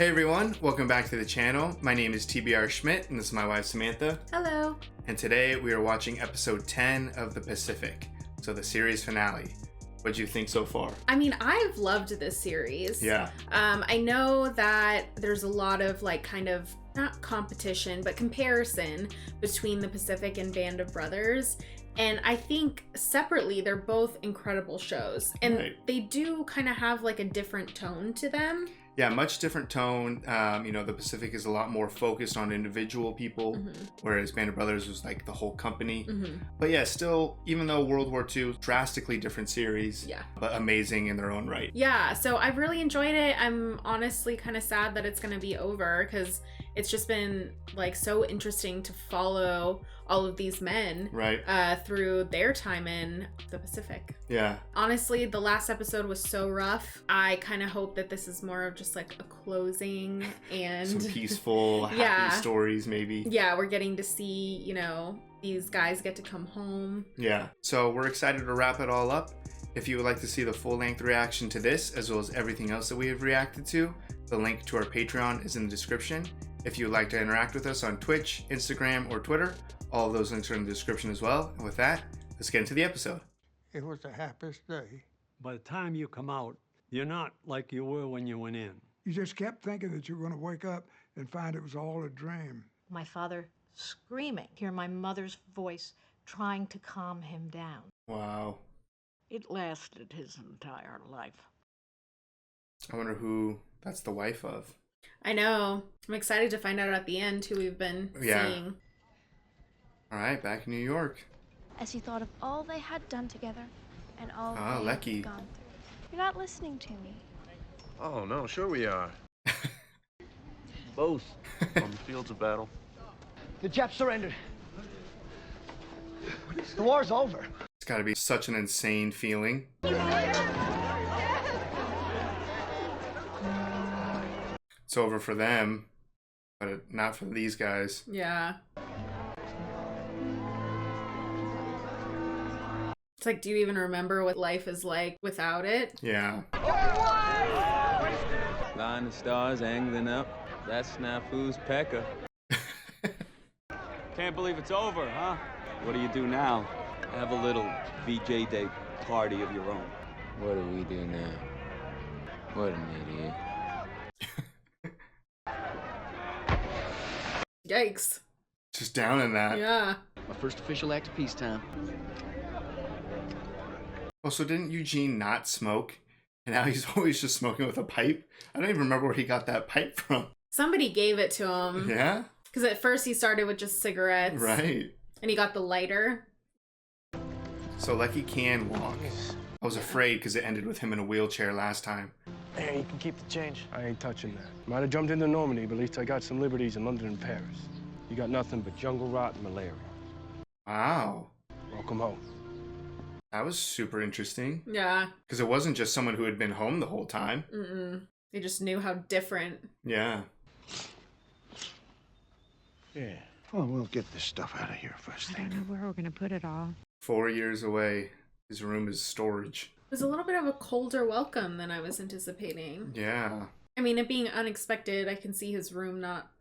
Hey everyone, welcome back to the channel. My name is TBR Schmitt and this is my wife Samantha. Hello. And today we are watching episode 10 of The Pacific, so the series finale. What do you think so far? I mean, I've loved this series. Yeah. I know that there's a lot of not competition, but comparison between The Pacific and Band of Brothers. And I think separately, they're both incredible shows. And They do kind of have like a different tone to them. Yeah, much different tone. The Pacific is a lot more focused on individual people, whereas Band of Brothers was like the whole company. But yeah, still, even though World War II, drastically different series, but amazing in their own right. Yeah, so I've really enjoyed it. I'm honestly kind of sad that it's going to be over because it's just been like so interesting to follow all of these men through their time in the Pacific. Yeah. Honestly, the last episode was so rough. I kind of hope that this is more of just like a closing and some peaceful, happy stories maybe. Yeah, we're getting to see, these guys get to come home. Yeah. So we're excited to wrap it all up. If you would like to see the full-length reaction to this, as well as everything else that we have reacted to, the link to our Patreon is in the description. If you would like to interact with us on Twitch, Instagram, or Twitter, all of those links are in the description as well. And with that, let's get into the episode. It was the happiest day. By the time you come out, you're not like you were when you went in. You just kept thinking that you were going to wake up and find it was all a dream. My father screaming, hear my mother's voice trying to calm him down. Wow. It lasted his entire life. I wonder who that's the wife of. I know. I'm excited to find out at the end who we've been seeing. All right, back in New York. As he thought of all they had done together and all they had gone through. You're not listening to me. Oh, no, sure we are. Both on the fields of battle. The Japs surrendered. The war's over. It's got to be such an insane feeling. It's over for them, but not for these guys. Yeah. It's like, do you even remember what life is like without it? Yeah. Line the stars angling up. That's Snafu's pecker. Can't believe it's over, huh? What do you do now? Have a little VJ Day party of your own. What do we do now? What an idiot. Yikes. Just down in that. Yeah. My first official act of peacetime. Oh, so didn't Eugene not smoke? And now he's always just smoking with a pipe? I don't even remember where he got that pipe from. Somebody gave it to him. Yeah? Because at first he started with just cigarettes. Right. And he got the lighter. So Lecky can walk. I was afraid because it ended with him in a wheelchair last time. Hey, you can keep the change. I ain't touching that. Might have jumped into Normandy, but at least I got some liberties in London and Paris. You got nothing but jungle rot and malaria. Wow. Welcome home. That was super interesting. Yeah. Because it wasn't just someone who had been home the whole time. They just knew how different. Yeah. Yeah. Well, we'll get this stuff out of here first thing. I don't know where we're going to put it all. 4 years away. His room is storage. It was a little bit of a colder welcome than I was anticipating. Yeah. I mean, it being unexpected, I can see his room not,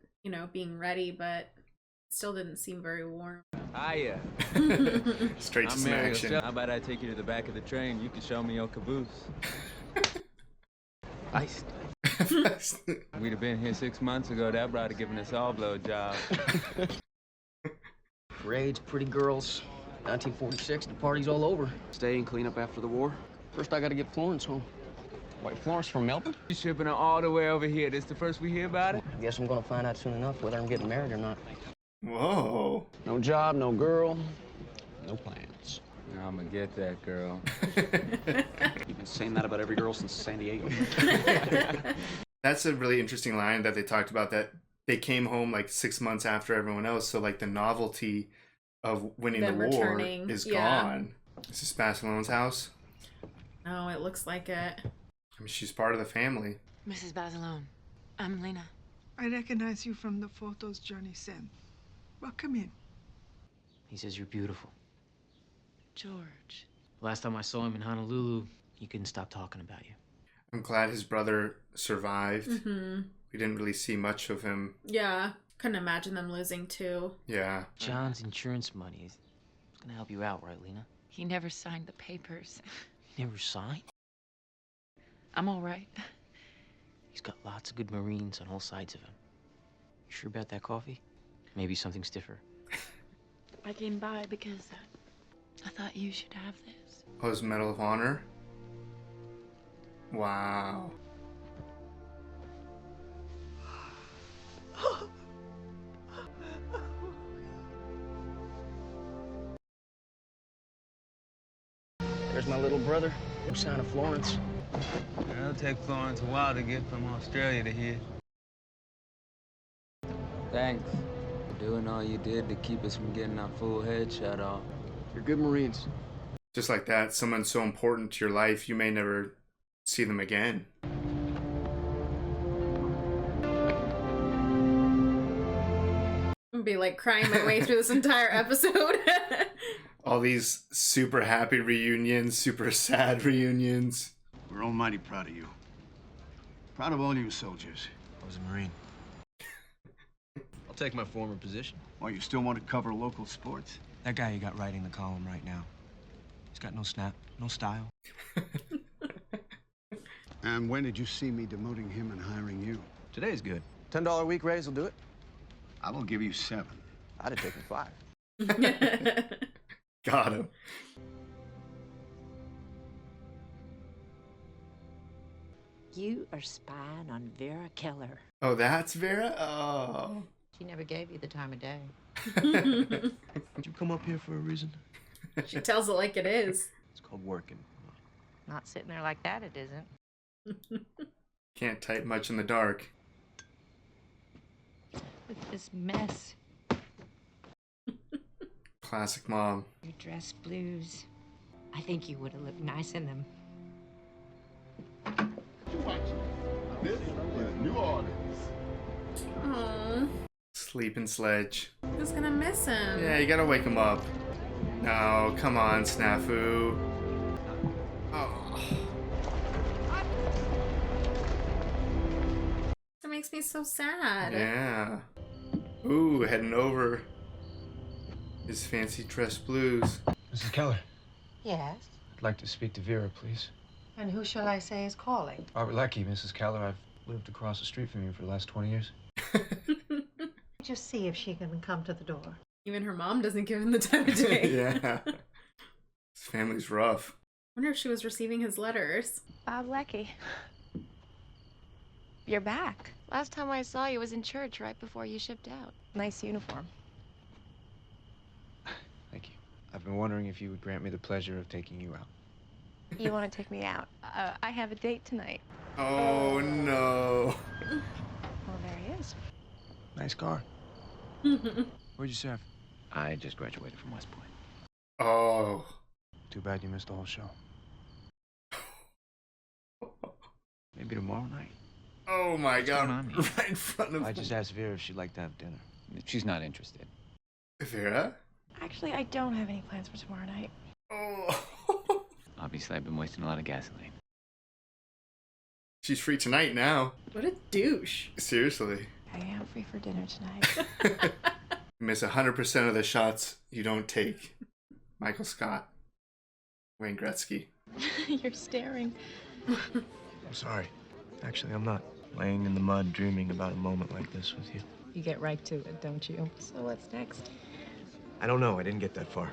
being ready, but it still didn't seem very warm. Hiya. Straight to some action. How about I take you to the back of the train? You can show me your caboose. Iced. We'd have been here 6 months ago. That brother giving us all blowjobs. Raids, pretty girls. 1946, the party's all over. Stay and clean up after the war. First, I gotta get Florence home. Wait, Florence from Melbourne? You shipping her all the way over here. This the first we hear about it? I guess I'm gonna find out soon enough whether I'm getting married or not. Whoa. No job, no girl, no plans. I'm gonna get that girl. You've been saying that about every girl since San Diego. That's a really interesting line that they talked about, that they came home like 6 months after everyone else. So like the novelty of winning the war is gone. Is this Basilon's house? No, it looks like it. I mean, she's part of the family. Mrs. Basilone, I'm Lena. I recognize you from the photos Johnny sent. Well, come in. He says you're beautiful. George. Last time I saw him in Honolulu, he couldn't stop talking about you. I'm glad his brother survived. We didn't really see much of him. Yeah. Couldn't imagine them losing two. Yeah. John's insurance money is gonna help you out, right, Lena? He never signed the papers. He never signed? I'm all right. He's got lots of good Marines on all sides of him. You sure about that coffee? Maybe something stiffer. I came by because I thought you should have this. Oh, his Medal of Honor? Wow. There's my little brother. No sign of Florence. It'll take Florence a while to get from Australia to here. Thanks for doing all you did to keep us from getting our full head shot off. You're good Marines. Just like that, someone so important to your life, you may never see them again. I'd be like crying my way through this entire episode. All these super happy reunions, super sad reunions. We're almighty proud of you. Proud of all you soldiers. I was a Marine. I'll take my former position. Why, you still want to cover local sports? That guy you got writing the column right now. He's got no snap, no style. And when did you see me demoting him and hiring you? Today's good. $10 a week raise will do it. I will give you 7. I'd have taken 5. Got him. You are spying on Vera Keller. Oh, that's Vera? Oh. She never gave you the time of day. Did you come up here for a reason? She tells it like it is. It's called working. Not sitting there like that, it isn't. Can't type much in the dark. With this mess. Classic mom. Your dress blues. I think you would have looked nice in them. This is New Orleans. Aww. Sleeping Sledge. Who's gonna miss him? Yeah, you gotta wake him up. No, come on, Snafu. Oh. That makes me so sad. Yeah. Ooh, heading over. His fancy dress blues. Mrs. Keller, Yes. I'd like to speak to Vera, please. And who shall I say is calling? Robert Leckie, Mrs. Keller. I've lived across the street from you for the last 20 years. Just see if she can come to the door. Even her mom doesn't give him the time of day. Yeah. His family's rough. Wonder if she was receiving his letters. Bob Leckie. You're back. Last time I saw you was in church right before you shipped out. Nice uniform. Thank you. I've been wondering if you would grant me the pleasure of taking you out. You want to take me out? I have a date tonight. Oh no. Well, there he is. Nice car. Where'd you serve? I just graduated from West Point. Oh. Too bad you missed the whole show. Maybe tomorrow night. Oh my What's god. going on here? Right in front of I just asked Vera if she'd like to have dinner. She's not interested. Vera? Actually, I don't have any plans for tomorrow night. Oh. Obviously, I've been wasting a lot of gasoline. She's free tonight now. What a douche. Seriously. I am free for dinner tonight. You miss 100% of the shots you don't take. Michael Scott. Wayne Gretzky. You're staring. I'm sorry. Actually, I'm not. Laying in the mud dreaming about a moment like this with you. You get right to it, don't you? So what's next? I don't know. I didn't get that far.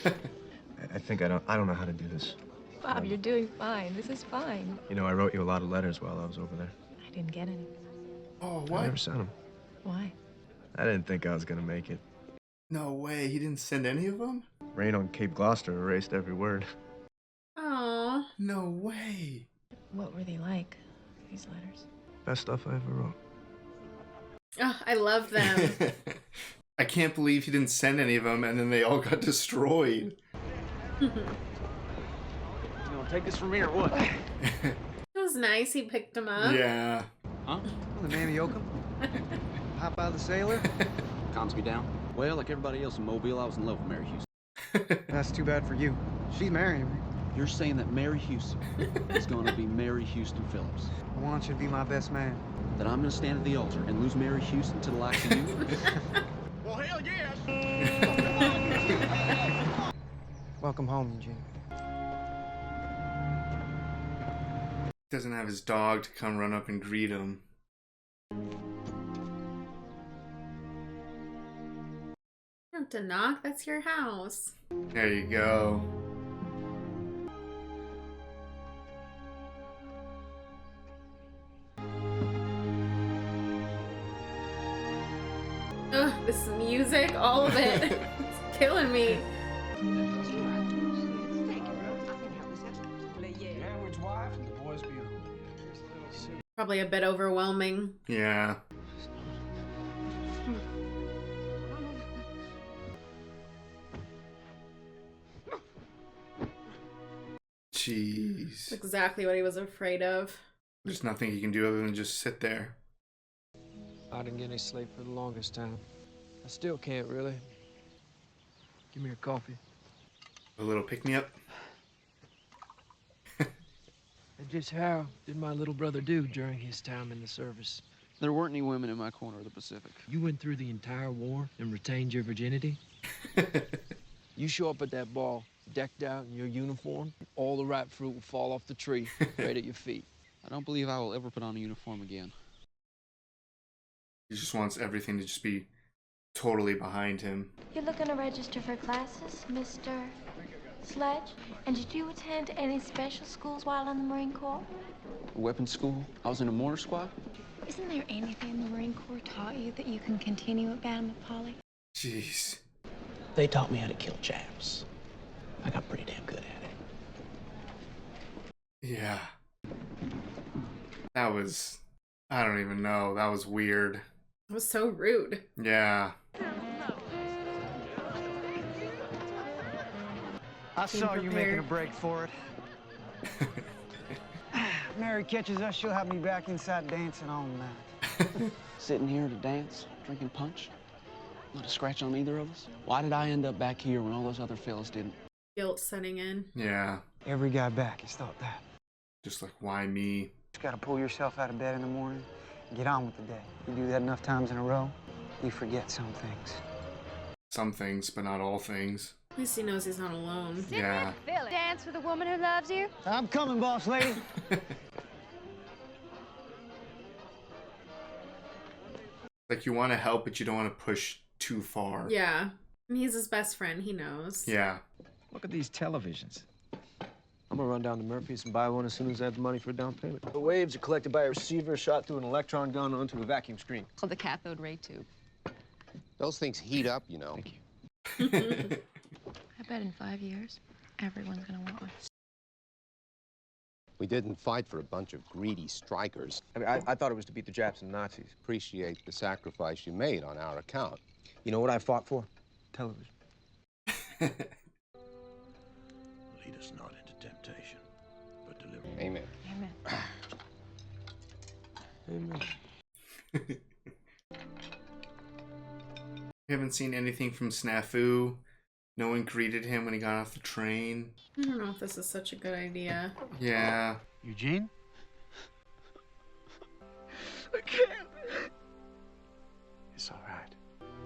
I think I don't know how to do this. Bob, you're doing fine. This is fine. You know, I wrote you a lot of letters while I was over there. I didn't get any. Oh, I what? never sent them. Why? I didn't think I was gonna make it. No way. He didn't send any of them? Rain on Cape Gloucester erased every word. Aww. No way. What were they like, these letters? Best stuff I ever wrote. Oh, I love them. I can't believe he didn't send any of them and then they all got destroyed. You gonna take this from me or what? It was nice he picked him up. Yeah. Huh? The Mammy Yoakum? Hop out of the sailor? Calms me down. Well, like everybody else in Mobile, I was in love with Mary Houston. That's too bad for you. She's marrying me. You're saying that Mary Houston is going to be Mary Houston Phillips. I want you to be my best man. That I'm going to stand at the altar and lose Mary Houston to the likes of you? Well, hell yes! Welcome home, Eugene. Doesn't have his dog to come run up and greet him. You don't have to knock, that's your house. There you go. Ugh, this music, all of it. It's killing me. Probably a bit overwhelming. Yeah. Jeez. That's exactly what he was afraid of. There's nothing he can do other than just sit there. I didn't get any sleep for the longest time. I still can't, really. Give me a coffee. A little pick-me-up. And just how did my little brother do during his time in the service? There weren't any women in my corner of the Pacific. You went through the entire war and retained your virginity? You show up at that ball, decked out in your uniform, all the ripe fruit will fall off the tree right at your feet. I don't believe I will ever put on a uniform again. He just wants everything to just be totally behind him. You're looking to register for classes, Mr. Sledge? And did you attend any special schools while in the Marine Corps? Weapons school? I was in a mortar squad? Isn't there anything the Marine Corps taught you that you can continue at Bantam Polly? Jeez. They taught me how to kill Japs. I got pretty damn good at it. Yeah. That was... I don't even know. That was weird. It was so rude. Yeah. I saw you making a break for it. Mary catches us, she'll have me back inside dancing all night. Sitting here to dance, drinking punch? Not a scratch on either of us? Why did I end up back here when all those other fellas didn't? Guilt setting in. Yeah. Every guy back has thought that. Just like, why me? Just gotta pull yourself out of bed in the morning and get on with the day. You do that enough times in a row, you forget some things. Some things, but not all things. At least he knows he's not alone. Yeah. Dance with a woman who loves you? I'm coming, boss lady. Like, you want to help, but you don't want to push too far. Yeah. I mean, he's his best friend. He knows. Yeah. Look at these televisions. I'm gonna run down to Murphy's and buy one as soon as I have the money for a down payment. The waves are collected by a receiver shot through an electron gun onto a vacuum screen. Called the cathode ray tube. Those things heat up, you know. Thank you. I bet in 5 years, everyone's gonna want one. We didn't fight for a bunch of greedy strikers. I mean, I thought it was to beat the Japs and Nazis. Appreciate the sacrifice you made on our account. You know what I fought for? Television. Lead us not into temptation, but deliver. Amen. Amen. Amen. We haven't seen anything from Snafu. No one greeted him when he got off the train. I don't know if this is such a good idea. Yeah. Eugene? I can't. It's all right.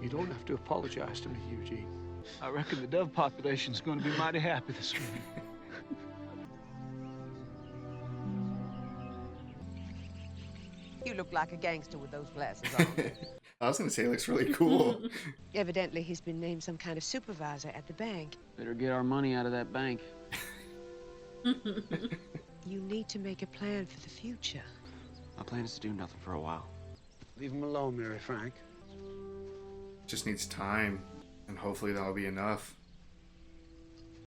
You don't have to apologize to me, Eugene. I reckon the dove population's going to be mighty happy this morning. You look like a gangster with those glasses on. I was going to say it looks really cool. Evidently, he's been named some kind of supervisor at the bank. Better get our money out of that bank. You need to make a plan for the future. My plan is to do nothing for a while. Leave him alone, Mary Frank. Just needs time. And hopefully that'll be enough.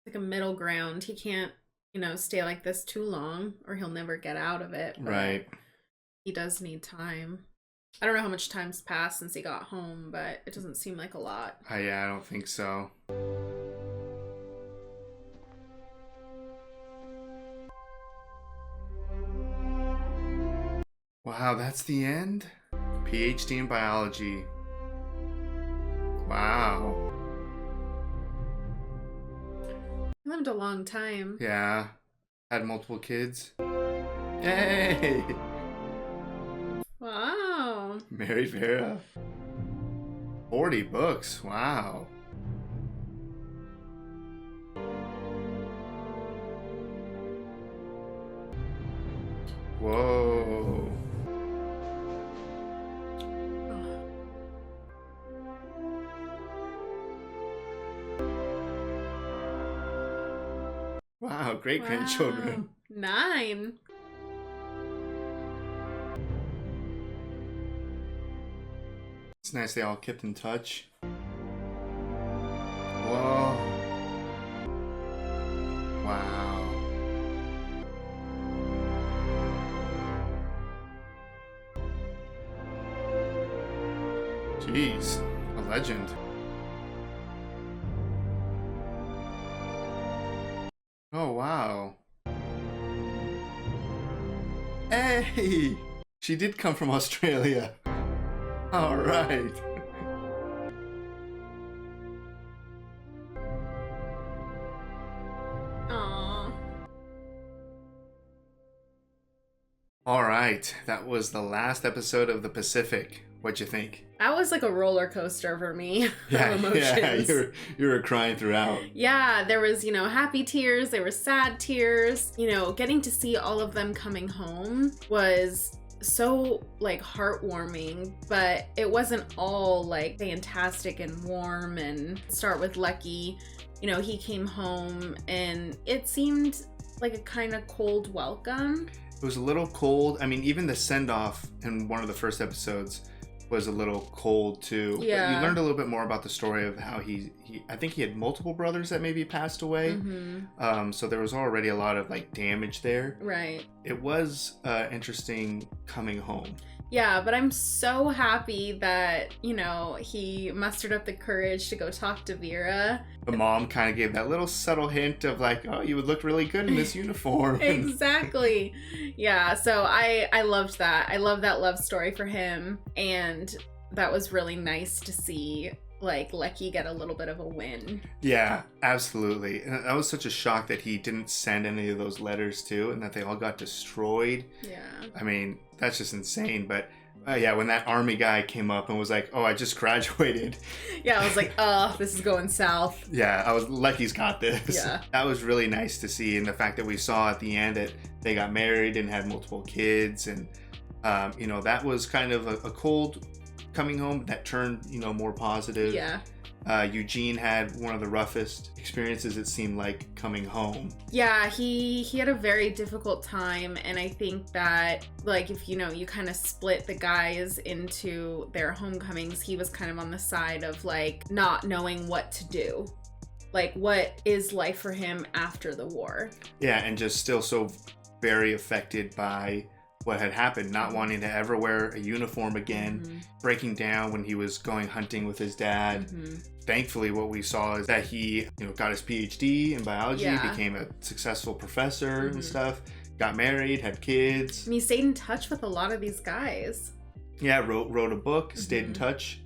Like a middle ground. He can't, you know, stay like this too long or he'll never get out of it. Right. He does need time. I don't know how much time's passed since he got home, but it doesn't seem like a lot. Yeah, I don't think so. Wow, that's the end? PhD in biology. Wow. Lived a long time. Yeah. Had multiple kids. Yay! Wow. Married Vera. 40 books. Wow. Whoa. Wow, great grandchildren. Wow. 9. It's nice they all kept in touch. Whoa. Wow. Jeez, a legend. Oh, wow. Hey! She did come from Australia. All right. Aww. All right, that was the last episode of The Pacific. What'd you think? That was like a roller coaster for me Yeah, of emotions. yeah, you were crying throughout. Yeah, there was, happy tears, there were sad tears. Getting to see all of them coming home was so like heartwarming, but it wasn't all like fantastic and warm. And start with Lecky, he came home and it seemed like a kind of cold welcome. It was a little cold. I mean, even the send-off in one of the first episodes was a little cold too. Yeah. But you learned a little bit more about the story of how he I think he had multiple brothers that maybe passed away. Mm-hmm. So there was already a lot of like damage there. Right. It was interesting coming home. Yeah, but I'm so happy that, he mustered up the courage to go talk to Vera. The mom kind of gave that little subtle hint of like, oh, you would look really good in this uniform. Exactly. Yeah, so I loved that. I love that love story for him. And that was really nice to see, like, Lecky get a little bit of a win. Yeah, absolutely. And that was such a shock that he didn't send any of those letters too, and that they all got destroyed. Yeah. I mean, that's just insane. But yeah, when that army guy came up and was like, oh, I just graduated. Yeah, I was like, oh, this is going south. Yeah, Lecky's got this. Yeah. That was really nice to see. And the fact that we saw at the end that they got married and had multiple kids. And, that was kind of a cold coming home that turned, more positive. Yeah. Eugene had one of the roughest experiences, it seemed like, coming home. Yeah, he had a very difficult time, and I think that, like, if you kind of split the guys into their homecomings, he was kind of on the side of, like, not knowing what to do. Like, what is life for him after the war? Yeah, and just still so very affected by what had happened, not wanting to ever wear a uniform again, breaking down when he was going hunting with his dad. Thankfully, what we saw is that he, got his PhD in biology, became a successful professor and stuff, got married, had kids. And he stayed in touch with a lot of these guys. Yeah, wrote a book, stayed in touch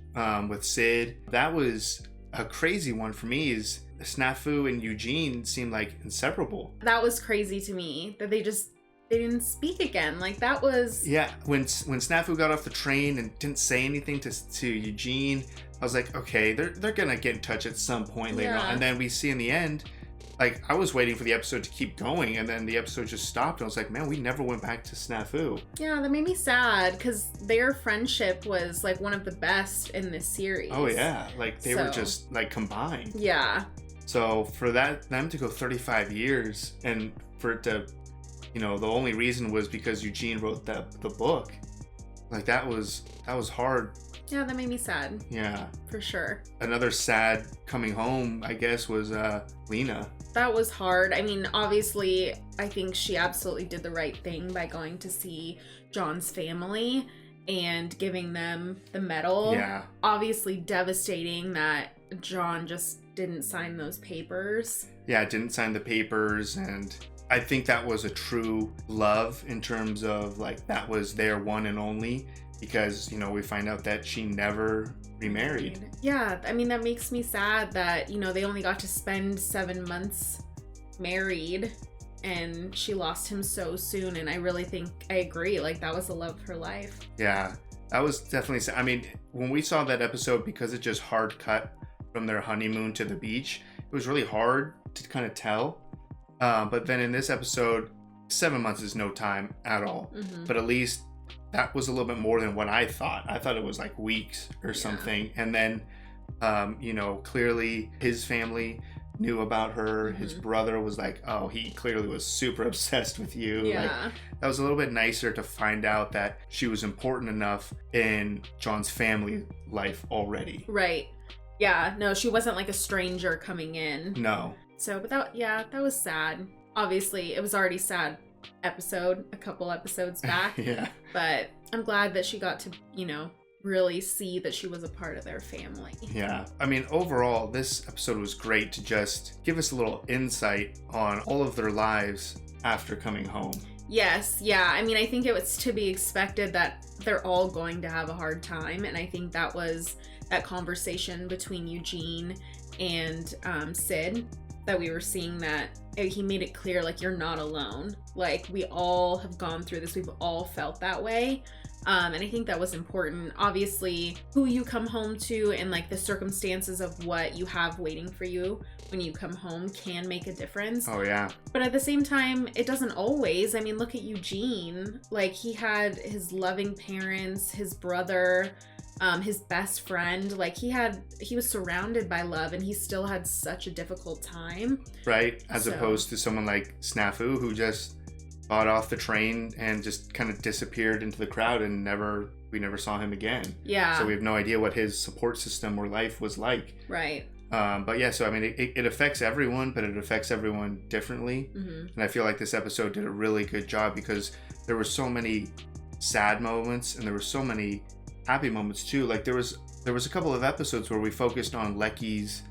with Sid. That was a crazy one for me. Is Snafu and Eugene seemed like inseparable. That was crazy to me, that they didn't speak again. Like, that was... Yeah, when Snafu got off the train and didn't say anything to Eugene, I was like, okay, they're gonna get in touch at some point later on. And then we see in the end, like, I was waiting for the episode to keep going, and then the episode just stopped. And I was like, man, we never went back to Snafu. Yeah, that made me sad, because their friendship was, like, one of the best in this series. Oh, yeah. Like, they were just, like, combined. Yeah. So for them to go 35 years, and for it to... the only reason was because Eugene wrote the book. Like, that was hard. Yeah, that made me sad. Yeah. For sure. Another sad coming home, I guess, was Lena. That was hard. I mean, obviously, I think she absolutely did the right thing by going to see John's family and giving them the medal. Yeah. Obviously devastating that John just didn't sign those papers. Yeah, didn't sign the papers, and... I think that was a true love in terms of, like, that was their one and only, because, we find out that she never remarried. Yeah, I mean, that makes me sad that, they only got to spend 7 months married and she lost him so soon. And I really think I agree. Like, that was the love of her life. Yeah, that was definitely, I mean, when we saw that episode, because it just hard cut from their honeymoon to the beach, it was really hard to kind of tell. But then in this episode, 7 months is no time at all. Mm-hmm. But at least that was a little bit more than what I thought. I thought it was like weeks or something. And then, you know, clearly his family knew about her. Mm-hmm. His brother was like, oh, he clearly was super obsessed with you. Yeah. Like, that was a little bit nicer to find out that she was important enough in John's family life already. Right. Yeah, no, she wasn't like a stranger coming in. No. So, but that was sad. Obviously, it was already sad episode a couple episodes back. Yeah. But I'm glad that she got to, you know, really see that she was a part of their family. Yeah. I mean, overall, this episode was great to just give us a little insight on all of their lives after coming home. Yes, yeah. I mean, I think it was to be expected that they're all going to have a hard time. And I think that was that conversation between Eugene and Sid that we were seeing, that he made it clear, like, you're not alone. Like, we all have gone through this. We've all felt that way. And I think that was important. Obviously, who you come home to and like the circumstances of what you have waiting for you when you come home can make a difference. Oh, yeah. But at the same time, it doesn't always. I mean, look at Eugene. Like, he had his loving parents, his brother, his best friend. Like, he was surrounded by love, and he still had such a difficult time. Right? As opposed to someone like Snafu, who just got off the train and just kind of disappeared into the crowd, and we never saw him again. Yeah. So we have no idea what his support system or life was like. Right. But yeah, so I mean, it affects everyone, but it affects everyone differently. Mm-hmm. And I feel like this episode did a really good job, because there were so many sad moments and there were so many happy moments too. Like, there was a couple of episodes where we focused on Lecky's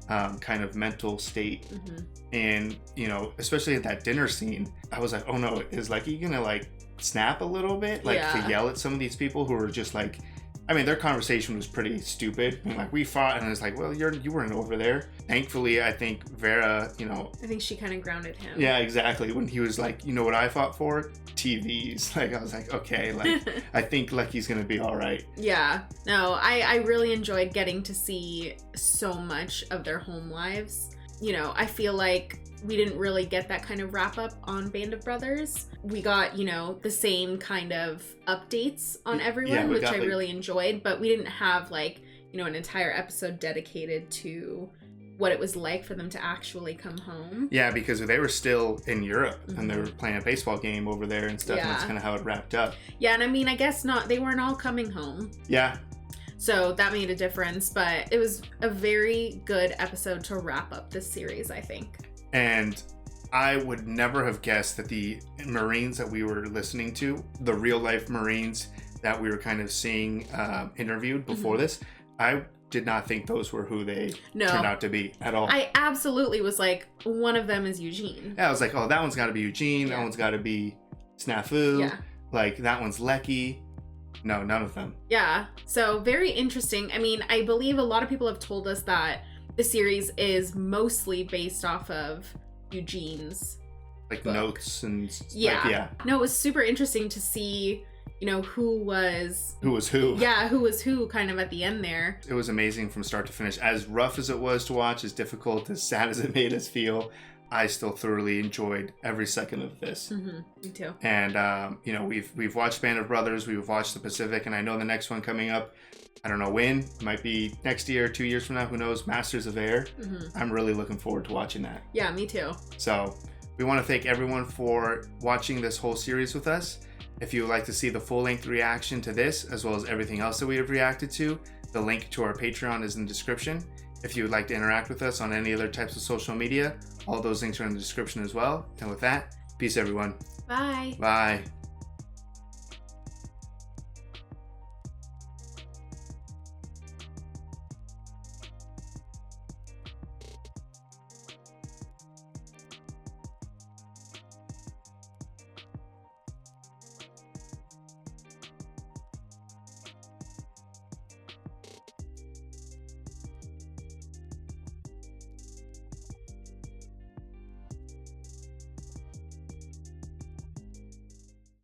kind of mental state. Mm-hmm. And, you know, especially at that dinner scene, I was like, oh no, is Lecky gonna like snap a little bit? Like, to yell at some of these people who are just like, I mean, their conversation was pretty stupid. I mean, like, we fought, and it's like, well, you weren't over there. Thankfully, I think Vera, you know, I think she kind of grounded him. Yeah, exactly. When he was like, you know what I fought for? TVs. Like, I was like, okay, like, I think Lecky's gonna be all right. Yeah. No, I really enjoyed getting to see so much of their home lives. You know, I feel like we didn't really get that kind of wrap up on Band of Brothers. We got, you know, the same kind of updates on everyone, which I really enjoyed, but we didn't have like, you know, an entire episode dedicated to what it was like for them to actually come home. Yeah, because they were still in Europe, Mm-hmm. and they were playing a baseball game over there and stuff, and that's kind of how it wrapped up. Yeah, and I mean, I guess they weren't all coming home. Yeah. So that made a difference, but it was a very good episode to wrap up this series, I think. And I would never have guessed that the Marines that we were listening to, the real life Marines that we were kind of seeing interviewed before this, I did not think those were who they turned out to be at all. I absolutely was like, one of them is Eugene. Yeah, I was like, oh, that one's got to be Eugene. That one's got to be Snafu. Yeah. Like, that one's Lecky. No, none of them. Yeah. So very interesting. I mean, I believe a lot of people have told us that the series is mostly based off of Eugene's like book. Notes and yeah. Like, yeah. No, it was super interesting to see, you know, who was who. Yeah, who was who kind of at the end there. It was amazing from start to finish. As rough as it was to watch, as difficult, as sad as it made us feel, I still thoroughly enjoyed every second of this. Mm-hmm. Me too. And you know, we've watched Band of Brothers, we've watched The Pacific, and I know the next one coming up, I don't know when, it might be next year, 2 years from now, who knows, Masters of Air. Mm-hmm. I'm really looking forward to watching that. Yeah, me too. So we want to thank everyone for watching this whole series with us. If you would like to see the full-length reaction to this, as well as everything else that we have reacted to, the link to our Patreon is in the description. If you would like to interact with us on any other types of social media, all those links are in the description as well. And with that, peace everyone. Bye. Bye.